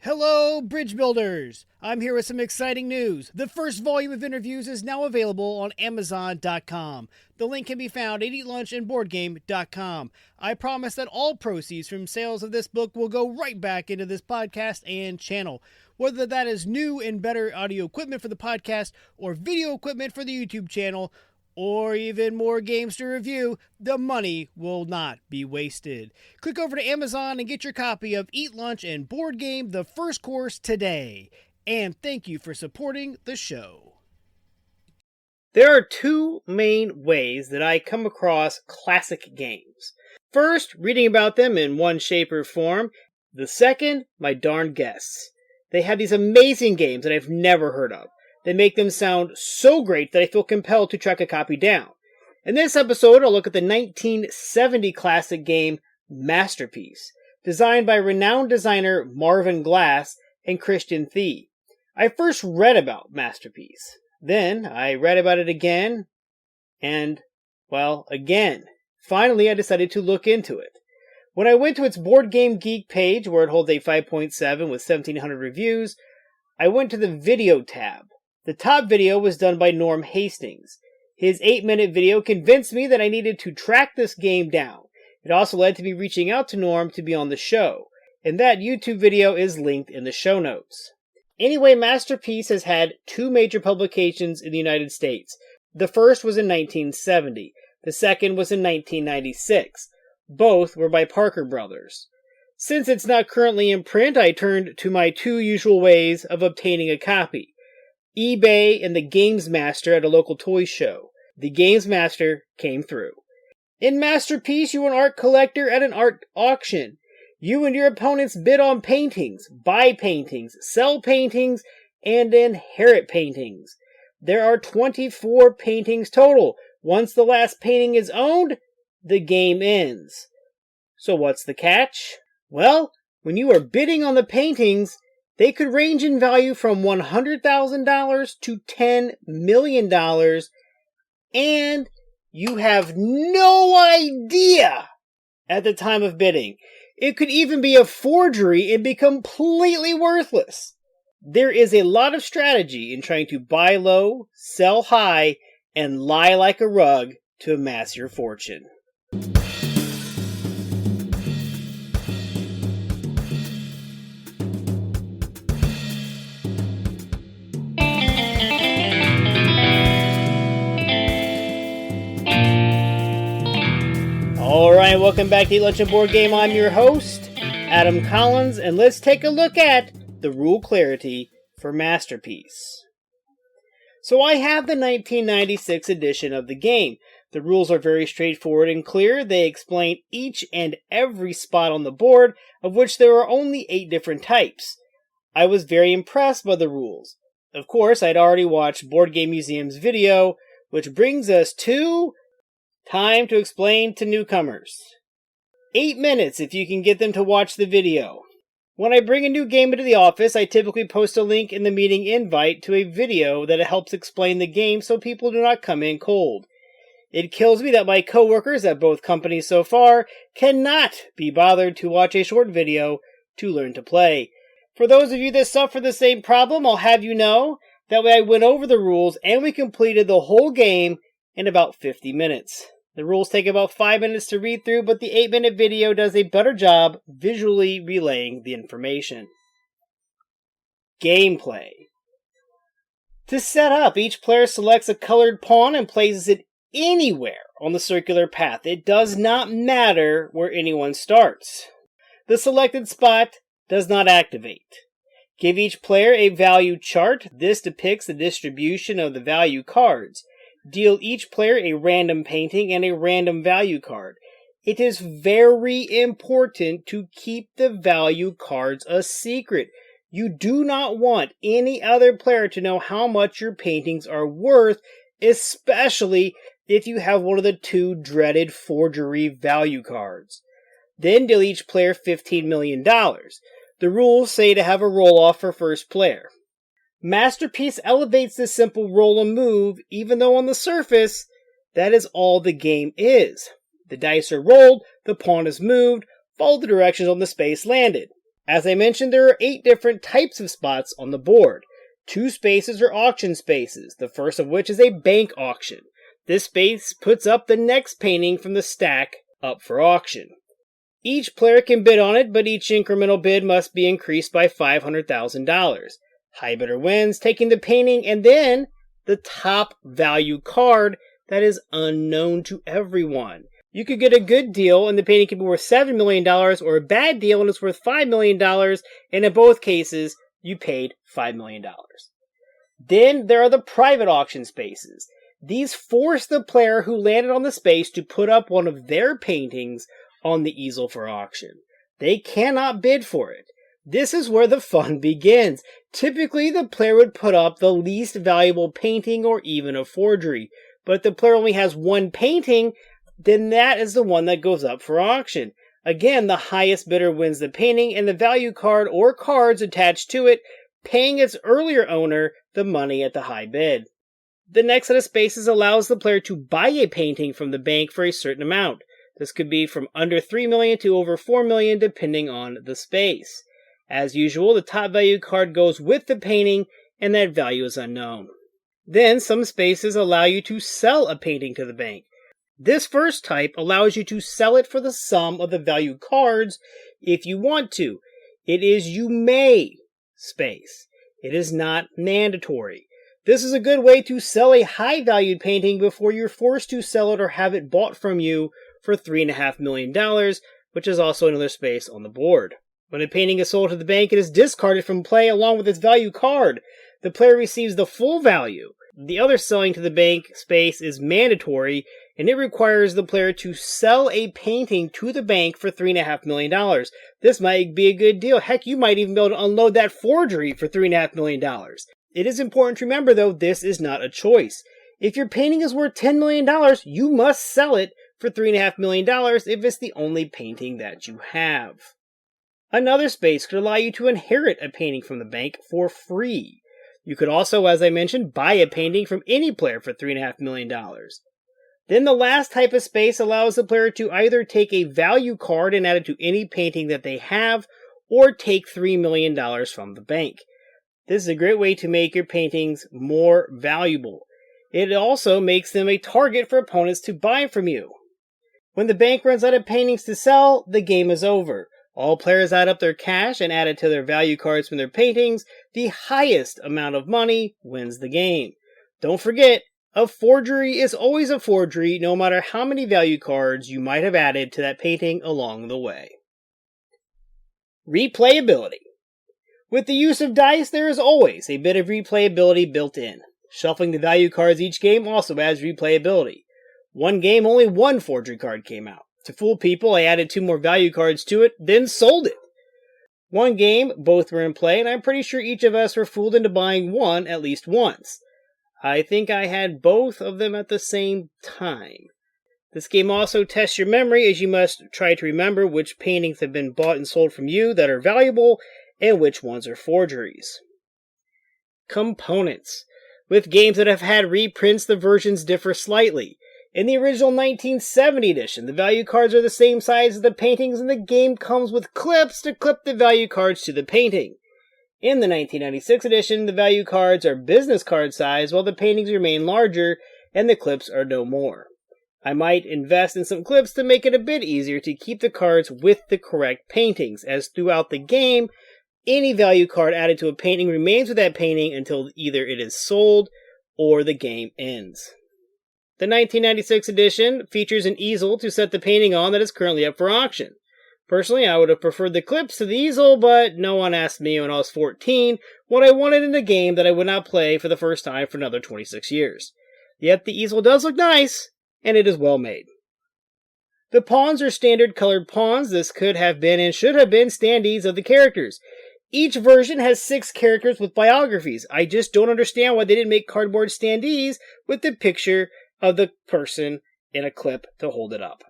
Hello, bridge builders! I'm here with some exciting news. The first volume of interviews is now available on Amazon.com. The link can be found at eatlunchandboardgame.com. I promise that all proceeds from sales of this book will go right back into this podcast and channel. Whether that is new and better audio equipment for the podcast, or video equipment for the YouTube channel, or even more games to review, the money will not be wasted. Click over to Amazon and get your copy of Eat Lunch and Board Game, the first course today. And thank you for supporting the show. There are two main ways that I come across classic games. First, reading about them in one shape or form. The second, my darn guests. They have these amazing games that I've never heard of. They make them sound so great that I feel compelled to track a copy down. In this episode, I'll look at the 1970 classic game Masterpiece, designed by renowned designer Marvin Glass and Christian Thie. I first read about Masterpiece. Then I read about it again, and, well, again. Finally, I decided to look into it. When I went to its Board Game Geek page, where it holds a 5.7 with 1,700 reviews, I went to the video tab. The top video was done by Norm Hastings. His 8-minute video convinced me that I needed to track this game down. It also led to me reaching out to Norm to be on the show, and that YouTube video is linked in the show notes. Anyway, Masterpiece has had two major publications in the United States. The first was in 1970. The second was in 1996. Both were by Parker Brothers. Since it's not currently in print, I turned to my two usual ways of obtaining a copy: eBay and the Games Master at a local toy show. The Games Master came through. In Masterpiece, you are an art collector at an art auction. You and your opponents bid on paintings, buy paintings, sell paintings, and inherit paintings. There are 24 paintings total. Once the last painting is owned, the game ends. So what's the catch? Well, when you are bidding on the paintings, they could range in value from $100,000 to $10 million, and you have no idea at the time of bidding. It could even be a forgery and be completely worthless. There is a lot of strategy in trying to buy low, sell high, and lie like a rug to amass your fortune. Alright, welcome back to Eat Lunch and Board Game. I'm your host, Adam Collins, and let's take a look at the rule clarity for Masterpiece. So I have the 1996 edition of the game. The rules are very straightforward and clear. They explain each and every spot on the board, of which there are only 8 different types. I was very impressed by the rules. Of course, I'd already watched Board Game Museum's video, which brings us to time to explain to newcomers. 8 minutes if you can get them to watch the video. When I bring a new game into the office, I typically post a link in the meeting invite to a video that helps explain the game so people do not come in cold. It kills me that my coworkers at both companies so far cannot be bothered to watch a short video to learn to play. For those of you that suffer the same problem, I'll have you know that way I went over the rules and we completed the whole game in about 50 minutes. The rules take about 5 minutes to read through, but the 8-minute video does a better job visually relaying the information. Gameplay. To set up, each player selects a colored pawn and places it anywhere on the circular path. It does not matter where anyone starts. The selected spot does not activate. Give each player a value chart. This depicts the distribution of the value cards. Deal each player a random painting and a random value card. It is very important to keep the value cards a secret. You do not want any other player to know how much your paintings are worth, especially if you have one of the two dreaded forgery value cards. Then deal each player $15 million. The rules say to have a roll-off for first player. Masterpiece elevates this simple roll and move, even though on the surface, that is all the game is. The dice are rolled, the pawn is moved, follow the directions on the space landed. As I mentioned, there are 8 different types of spots on the board. 2 spaces are auction spaces, the first of which is a bank auction. This space puts up the next painting from the stack up for auction. Each player can bid on it, but each incremental bid must be increased by $500,000. High bidder wins, taking the painting and then the top value card that is unknown to everyone. You could get a good deal and the painting could be worth $7 million, or a bad deal and it's worth $5 million, and in both cases, you paid $5 million. Then there are the private auction spaces. These force the player who landed on the space to put up one of their paintings on the easel for auction. They cannot bid for it. This is where the fun begins. Typically, the player would put up the least valuable painting or even a forgery. But if the player only has one painting, then that is the one that goes up for auction. Again, the highest bidder wins the painting and the value card or cards attached to it, paying its earlier owner the money at the high bid. The next set of spaces allows the player to buy a painting from the bank for a certain amount. This could be from under $3 million to over $4 million depending on the space. As usual, the top value card goes with the painting and that value is unknown. Then some spaces allow you to sell a painting to the bank. This first type allows you to sell it for the sum of the value cards if you want to. It is you may space. It is not mandatory. This is a good way to sell a high-valued painting before you're forced to sell it or have it bought from you for $3.5 million, which is also another space on the board. When a painting is sold to the bank, it is discarded from play along with its value card. The player receives the full value. The other selling to the bank space is mandatory, and it requires the player to sell a painting to the bank for $3.5 million. This might be a good deal. Heck, you might even be able to unload that forgery for $3.5 million. It is important to remember, though, this is not a choice. If your painting is worth $10 million, you must sell it for $3.5 million if it's the only painting that you have. Another space could allow you to inherit a painting from the bank for free. You could also, as I mentioned, buy a painting from any player for $3.5 million. Then the last type of space allows the player to either take a value card and add it to any painting that they have, or take $3 million from the bank. This is a great way to make your paintings more valuable. It also makes them a target for opponents to buy from you. When the bank runs out of paintings to sell, the game is over. All players add up their cash and add it to their value cards from their paintings. The highest amount of money wins the game. Don't forget, a forgery is always a forgery, no matter how many value cards you might have added to that painting along the way. Replayability. With the use of dice, there is always a bit of replayability built in. Shuffling the value cards each game also adds replayability. One game, only one forgery card came out. To fool people, I added 2 more value cards to it, then sold it. One game, both were in play, and I'm pretty sure each of us were fooled into buying one at least once. I think I had both of them at the same time. This game also tests your memory, as you must try to remember which paintings have been bought and sold from you that are valuable, and which ones are forgeries. Components. With games that have had reprints, the versions differ slightly. In the original 1970 edition, the value cards are the same size as the paintings, and the game comes with clips to clip the value cards to the painting. In the 1996 edition, the value cards are business card size, while the paintings remain larger, and the clips are no more. I might invest in some clips to make it a bit easier to keep the cards with the correct paintings, as throughout the game, any value card added to a painting remains with that painting until either it is sold or the game ends. The 1996 edition features an easel to set the painting on that is currently up for auction. Personally, I would have preferred the clips to the easel, but no one asked me when I was 14 what I wanted in a game that I would not play for the first time for another 26 years. Yet the easel does look nice, and it is well made. The pawns are standard colored pawns. This could have been and should have been standees of the characters. Each version has 6 characters with biographies. I just don't understand why they didn't make cardboard standees with the picture of the person in a clip to hold it up.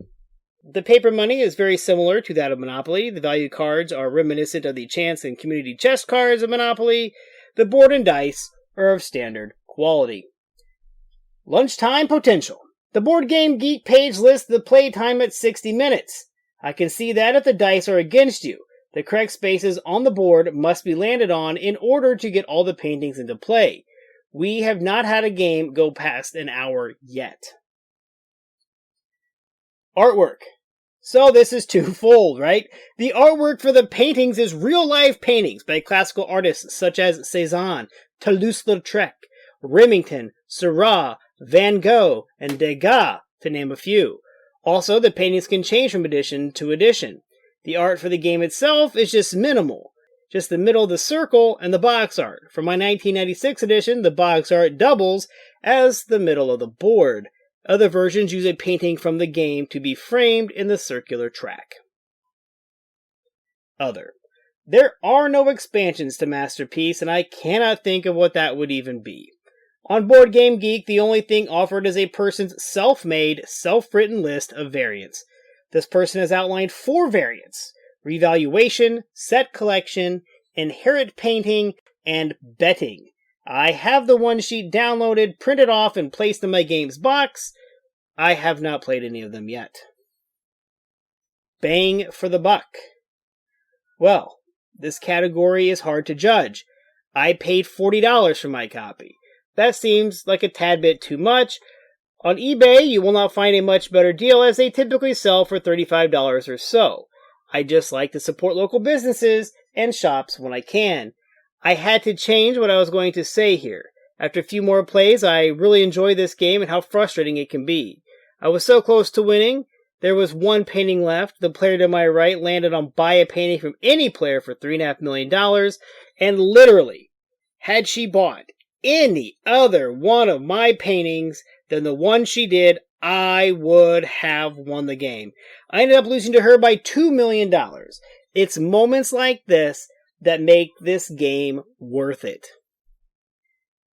The paper money is very similar to that of Monopoly. The value cards are reminiscent of the chance and community chest cards of Monopoly. The board and dice are of standard quality. Lunchtime potential. The Board Game Geek page lists the playtime at 60 minutes. I can see that if the dice are against you. The correct spaces on the board must be landed on in order to get all the paintings into play. We have not had a game go past an hour yet. Artwork. So this is twofold, right? The artwork for the paintings is real-life paintings by classical artists such as Cezanne, Toulouse-Lautrec, Remington, Seurat, Van Gogh, and Degas, to name a few. Also, the paintings can change from edition to edition. The art for the game itself is just minimal. Just the middle of the circle and the box art. For my 1996 edition, the box art doubles as the middle of the board. Other versions use a painting from the game to be framed in the circular track. Other. There are no expansions to Masterpiece, and I cannot think of what that would even be. On Board Game Geek, the only thing offered is a person's self-made, self-written list of variants. This person has outlined 4 variants: revaluation, set collection, inherit painting, and betting. I have the one sheet downloaded, printed off, and placed in my game's box. I have not played any of them yet. Bang for the buck. Well, this category is hard to judge. I paid $40 for my copy. That seems like a tad bit too much. On eBay, you will not find a much better deal as they typically sell for $35 or so. I just like to support local businesses and shops when I can. I had to change what I was going to say here. After a few more plays, I really enjoy this game and how frustrating it can be. I was so close to winning. There was one painting left. The player to my right landed on buy a painting from any player for $3.5 million. And literally, had she bought any other one of my paintings than the one she did, I would have won the game. I ended up losing to her by $2 million. It's moments like this that make this game worth it.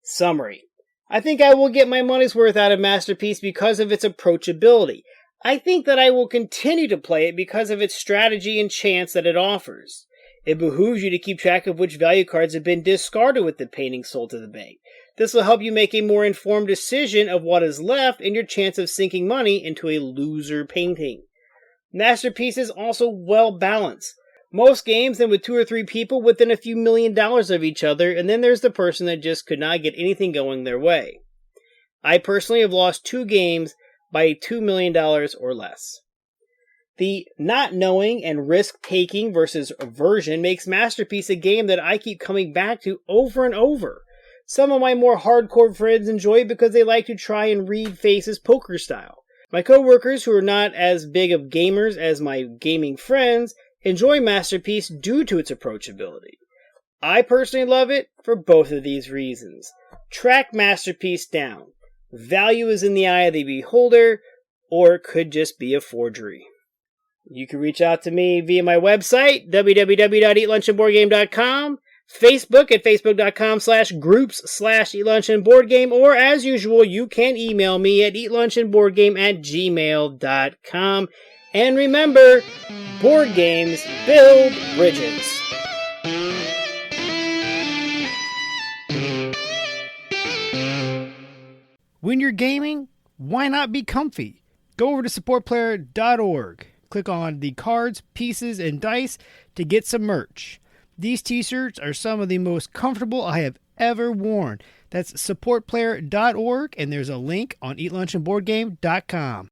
Summary. I think I will get my money's worth out of Masterpiece because of its approachability. I think that I will continue to play it because of its strategy and chance that it offers. It behooves you to keep track of which value cards have been discarded with the painting sold to the bank. This will help you make a more informed decision of what is left and your chance of sinking money into a loser painting. Masterpiece is also well balanced. Most games end with 2 or 3 people within a few $1 million of each other, and then there's the person that just could not get anything going their way. I personally have lost 2 games by $2 million or less. The not knowing and risk-taking versus aversion makes Masterpiece a game that I keep coming back to over and over. Some of my more hardcore friends enjoy it because they like to try and read faces poker style. My coworkers, who are not as big of gamers as my gaming friends, enjoy Masterpiece due to its approachability. I personally love it for both of these reasons. Track Masterpiece down. Value is in the eye of the beholder, or it could just be a forgery. You can reach out to me via my website, www.eatlunchandboardgame.com, Facebook at facebook.com/groups/eatlunchandboardgame, or as usual, you can email me at eatlunchandboardgame@gmail.com. And remember, board games build bridges. When you're gaming, why not be comfy? Go over to supportplayer.org. Click on the cards, pieces, and dice to get some merch. These t-shirts are some of the most comfortable I have ever worn. That's supportplayer.org, and there's a link on eatlunchandboardgame.com.